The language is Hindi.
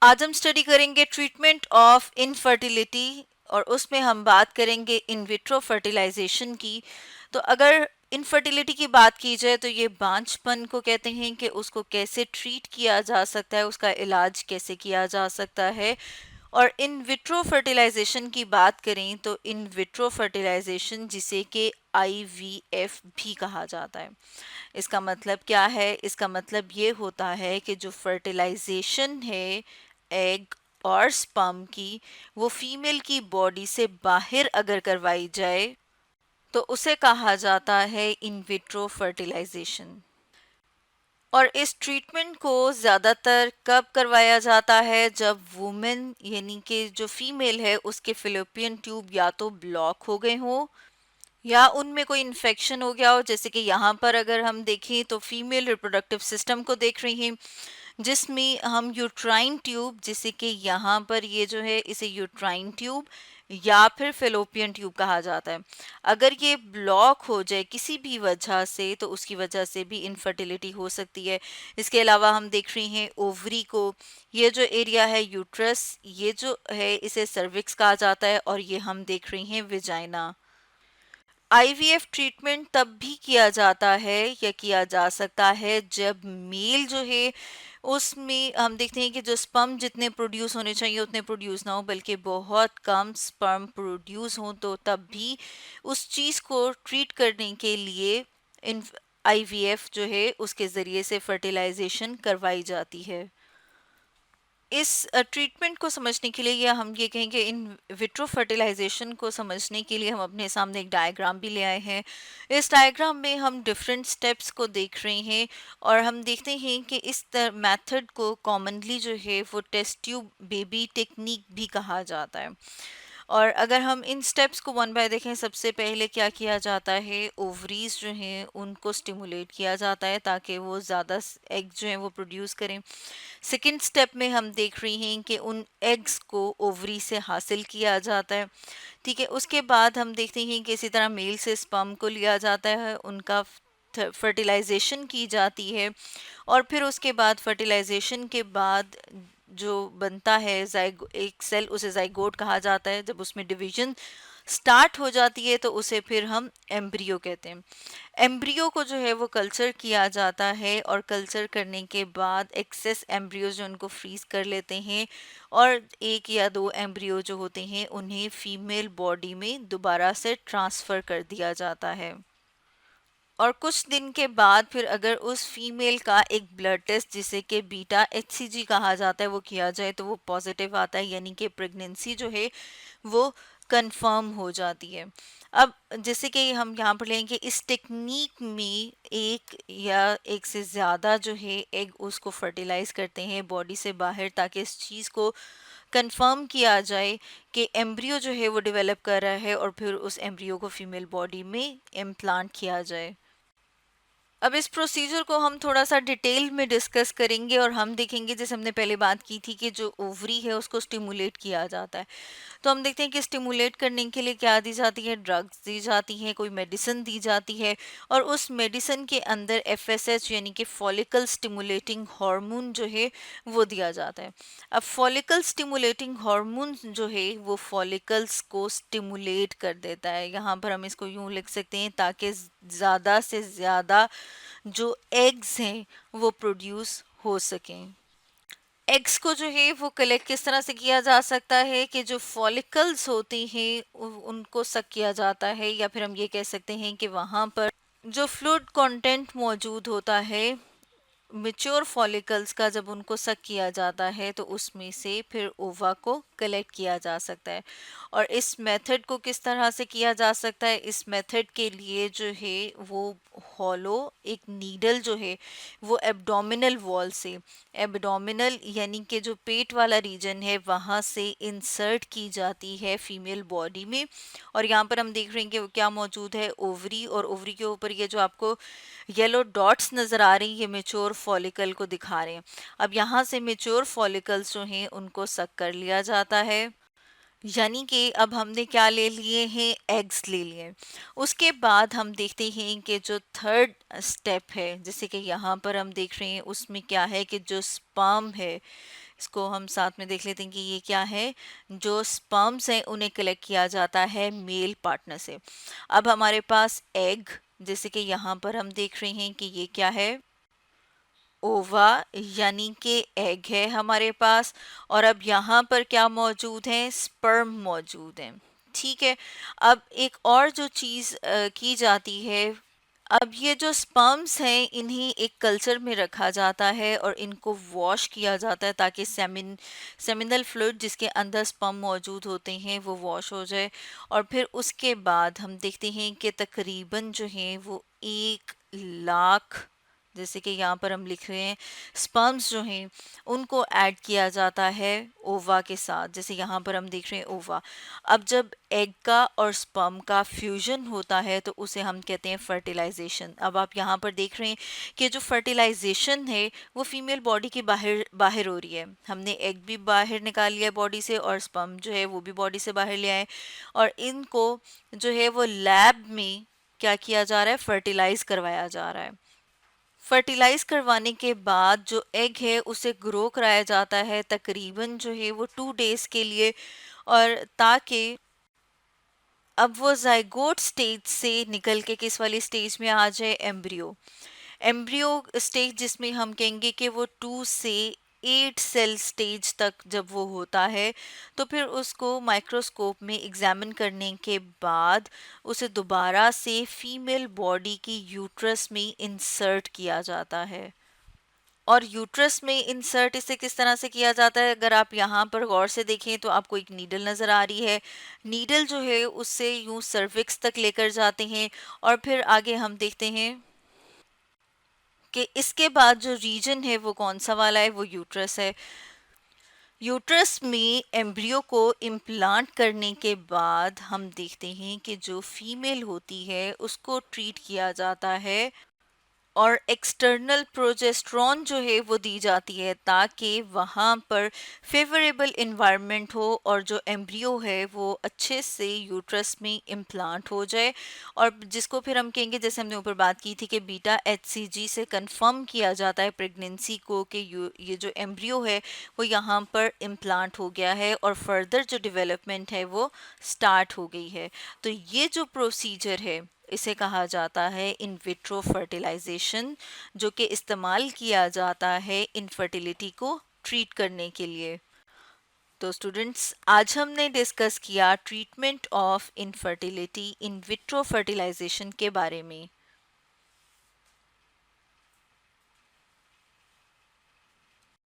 आज हम स्टडी करेंगे ट्रीटमेंट ऑफ इनफर्टिलिटी और उसमें हम बात करेंगे इन विट्रो फर्टिलाइजेशन की। तो अगर इनफर्टिलिटी की बात की जाए तो ये बांझपन को कहते हैं कि उसको कैसे ट्रीट किया जा सकता है, उसका इलाज कैसे किया जा सकता है। और इन विट्रो फर्टिलाइजेशन की बात करें तो इन विट्रो फर्टिलाइजेशन जिसे कि आईवीएफ भी कहा जाता है, इसका मतलब क्या है? इसका मतलब ये होता है कि जो फर्टिलाइजेशन है एग और स्पर्म की, वो फीमेल की बॉडी से बाहर अगर करवाई जाए तो उसे कहा जाता है इन विट्रो फर्टिलाइजेशन। और इस ट्रीटमेंट को ज़्यादातर कब करवाया जाता है? जब वुमेन यानी कि जो फीमेल है उसके फिलोपियन ट्यूब या तो ब्लॉक हो गए हों या उनमें कोई इन्फेक्शन हो गया हो। जैसे कि यहाँ पर अगर हम देखें तो फीमेल रिप्रोडक्टिव सिस्टम को देख रही हैं, जिसमें हम यूट्राइन ट्यूब, जैसे कि यहाँ पर ये जो है इसे यूट्राइन ट्यूब या फिर फेलोपियन ट्यूब कहा जाता है, अगर ये ब्लॉक हो जाए किसी भी वजह से तो उसकी वजह से भी इनफर्टिलिटी हो सकती है। इसके अलावा हम देख रहे हैं ओवरी को, ये जो एरिया है यूट्रस, ये जो है इसे सर्विक्स कहा जाता है, और ये हम देख रहे हैं विजाइना। आईवीएफ ट्रीटमेंट तब भी किया जाता है या किया जा सकता है जब मेल जो है उसमें हम देखते हैं कि जो स्पर्म जितने प्रोड्यूस होने चाहिए उतने प्रोड्यूस ना हो, बल्कि बहुत कम स्पर्म प्रोड्यूस हो, तो तब भी उस चीज़ को ट्रीट करने के लिए इन आईवीएफ जो है उसके ज़रिए से फर्टिलाइजेशन करवाई जाती है। इस ट्रीटमेंट को समझने के लिए या हम ये कहेंगे इन विट्रो फर्टिलाइजेशन को समझने के लिए हम अपने सामने एक डायग्राम भी ले आए हैं। इस डायग्राम में हम डिफरेंट स्टेप्स को देख रहे हैं और हम देखते हैं कि इस मेथड को कॉमनली जो है वो टेस्ट ट्यूब बेबी टेक्निक भी कहा जाता है। और अगर हम इन स्टेप्स को वन बाय देखें, सबसे पहले क्या किया जाता है, ओवरीज जो हैं उनको स्टिमुलेट किया जाता है ताकि वो ज़्यादा एग जो हैं वो प्रोड्यूस करें। सेकेंड स्टेप में हम देख रहे हैं कि उन एग्स को ओवरी से हासिल किया जाता है। ठीक है, उसके बाद हम देखते हैं कि इसी तरह मेल से स्पर्म को लिया जाता है, उनका फर्टिलाइजेशन की जाती है, और फिर उसके बाद फर्टिलाइजेशन के बाद जो बनता है एक सेल, उसे जाइगोट कहा जाता है। जब उसमें डिवीजन स्टार्ट हो जाती है तो उसे फिर हम एम्ब्रियो कहते हैं। एम्ब्रियो को जो है वो कल्चर किया जाता है और कल्चर करने के बाद एक्सेस एम्ब्रियो जो उनको फ्रीज कर लेते हैं, और एक या दो एम्ब्रियो जो होते हैं उन्हें फीमेल बॉडी में दोबारा से ट्रांसफ़र कर दिया जाता है। और कुछ दिन के बाद फिर अगर उस फीमेल का एक ब्लड टेस्ट जिसे कि बीटा एचसीजी कहा जाता है वो किया जाए तो वो पॉजिटिव आता है, यानी कि प्रेगनेंसी जो है वो कंफर्म हो जाती है। अब जैसे कि हम यहाँ पर लेंगे इस टेक्निक में एक या एक से ज़्यादा जो है एग उसको फर्टिलाइज करते हैं बॉडी से बाहर, ताकि इस चीज़ को कंफर्म किया जाए कि एम्ब्रियो जो है वो डेवलप कर रहा है, और फिर उस एम्ब्रियो को फीमेल बॉडी में इम्प्लांट किया जाए। अब इस प्रोसीजर को हम थोड़ा सा डिटेल में डिस्कस करेंगे और हम देखेंगे, जैसे हमने पहले बात की थी कि जो ओवरी है उसको स्टिमुलेट किया जाता है, तो हम देखते हैं कि स्टिमुलेट करने के लिए क्या दी जाती है, ड्रग्स दी जाती हैं, कोई मेडिसिन दी जाती है, और उस मेडिसिन के अंदर एफएसएच यानी कि फॉलिकल स्टिमुलेटिंग हार्मोन जो है वो दिया जाता है। अब फॉलिकल स्टिमुलेटिंग हार्मोन जो है वो फॉलिकल्स को स्टिमुलेट कर देता है, यहाँ पर हम इसको यूं लिख सकते हैं, ताकि ज़्यादा से ज़्यादा जो एग्स हैं वो प्रोड्यूस हो सकें। एग्स को जो है वो कलेक्ट किस तरह से किया जा सकता है कि जो फॉलिकल्स होते हैं उनको सक किया जाता है, या फिर हम ये कह सकते हैं कि वहाँ पर जो फ्लूइड कंटेंट मौजूद होता है मेच्योर फॉलिकल्स का, जब उनको सक किया जाता है तो उसमें से फिर ओवा को कलेक्ट किया जा सकता है। और इस मेथड को किस तरह से किया जा सकता है, इस मेथड के लिए जो है वो हॉलो एक नीडल जो है वो एब्डोमिनल वॉल से, एब्डोमिनल यानी कि जो पेट वाला रीजन है वहाँ से इंसर्ट की जाती है फीमेल बॉडी में। और यहाँ पर हम देख रहे हैं कि वो क्या मौजूद है, ओवरी, और ओवरी के ऊपर ये जो आपको येलो डॉट्स नज़र आ रही हैं ये मेच्योर फॉलिकल को दिखा रहे हैं। अब यहाँ से मेच्योर फॉलिकल्स जो हैं उनको सक कर लिया जाता है, यानी कि अब हमने क्या ले लिए हैं, एग्स ले लिए। उसके बाद हम देखते हैं कि जो थर्ड स्टेप है, जैसे कि यहाँ पर हम देख रहे हैं उसमें क्या है कि जो स्पर्म है, इसको हम साथ में देख लेते हैं कि ये क्या है। जो स्पर्म्स हैं उन्हें कलेक्ट किया जाता है मेल पार्टनर से। अब हमारे पास एग, जैसे कि यहाँ पर हम देख रहे हैं कि ये क्या है, ओवा, यानी कि एग है हमारे पास। और अब यहाँ पर क्या मौजूद है, स्पर्म मौजूद है। ठीक है। अब एक और जो चीज़ की जाती है, अब ये जो स्पर्म्स हैं इन्हें एक कल्चर में रखा जाता है और इनको वॉश किया जाता है ताकि सेमिनल फ्लूइड जिसके अंदर स्पर्म मौजूद होते हैं वो वॉश हो जाए। और फिर उसके बाद हम देखते हैं कि तकरीबन जो है वो 1 लाख, जैसे कि यहाँ पर हम लिख रहे हैं, स्पर्म्स जो हैं उनको ऐड किया जाता है ओवा के साथ। जैसे यहाँ पर हम देख रहे हैं ओवा। अब जब एग का और स्पर्म का फ्यूजन होता है तो उसे हम कहते हैं फर्टिलाइजेशन। अब आप यहाँ पर देख रहे हैं कि जो फर्टिलाइजेशन है वो फीमेल बॉडी के बाहर बाहर हो रही है। हमने एग भी बाहर निकाल लिया बॉडी से और स्पर्म जो है वो भी बॉडी से बाहर ले आए, और इनको जो है वो लैब में क्या किया जा रहा है, फर्टिलाइज करवाया जा रहा है। फर्टिलाइज करवाने के बाद जो एग है उसे ग्रो कराया जाता है तकरीबन जो है वो 2 डेज के लिए, और ताकि अब वो जाइगोट स्टेज से निकल के किस वाली स्टेज में आ जाए, एम्ब्रियो। एम्ब्रियो स्टेज जिसमें हम कहेंगे कि वो 2 से 8 सेल स्टेज तक जब वो होता है तो फिर उसको माइक्रोस्कोप में एग्जामिन करने के बाद उसे दोबारा से फीमेल बॉडी की यूट्रस में इंसर्ट किया जाता है। और यूट्रस में इंसर्ट इसे किस तरह से किया जाता है, अगर आप यहाँ पर गौर से देखें तो आपको एक नीडल नज़र आ रही है। नीडल जो है उससे यूं सर्विक्स तक लेकर जाते हैं, और फिर आगे हम देखते हैं कि इसके बाद जो रीजन है वो कौन सा वाला है, वो यूट्रस है। यूट्रस में एम्ब्रियो को इम्प्लांट करने के बाद हम देखते हैं कि जो फीमेल होती है उसको ट्रीट किया जाता है और एक्सटर्नल प्रोजेस्ट्रॉन जो है वो दी जाती है ताकि वहाँ पर फेवरेबल इन्वायरमेंट हो और जो एम्ब्रियो है वो अच्छे से यूट्रस में इम्प्लांट हो जाए। और जिसको फिर हम कहेंगे, जैसे हमने ऊपर बात की थी कि बीटा HCG से कंफर्म किया जाता है प्रेगनेंसी को कि ये जो एम्ब्रियो है वो यहाँ पर इम्प्लांट हो गया है और फर्दर जो डेवलपमेंट है वो स्टार्ट हो गई है। तो ये जो प्रोसीजर है इसे कहा जाता है इन विट्रो फर्टिलाइजेशन, जो कि इस्तेमाल किया जाता है इनफर्टिलिटी को ट्रीट करने के लिए। तो स्टूडेंट्स, आज हमने डिस्कस किया treatment of infertility in vitro fertilisation के बारे में।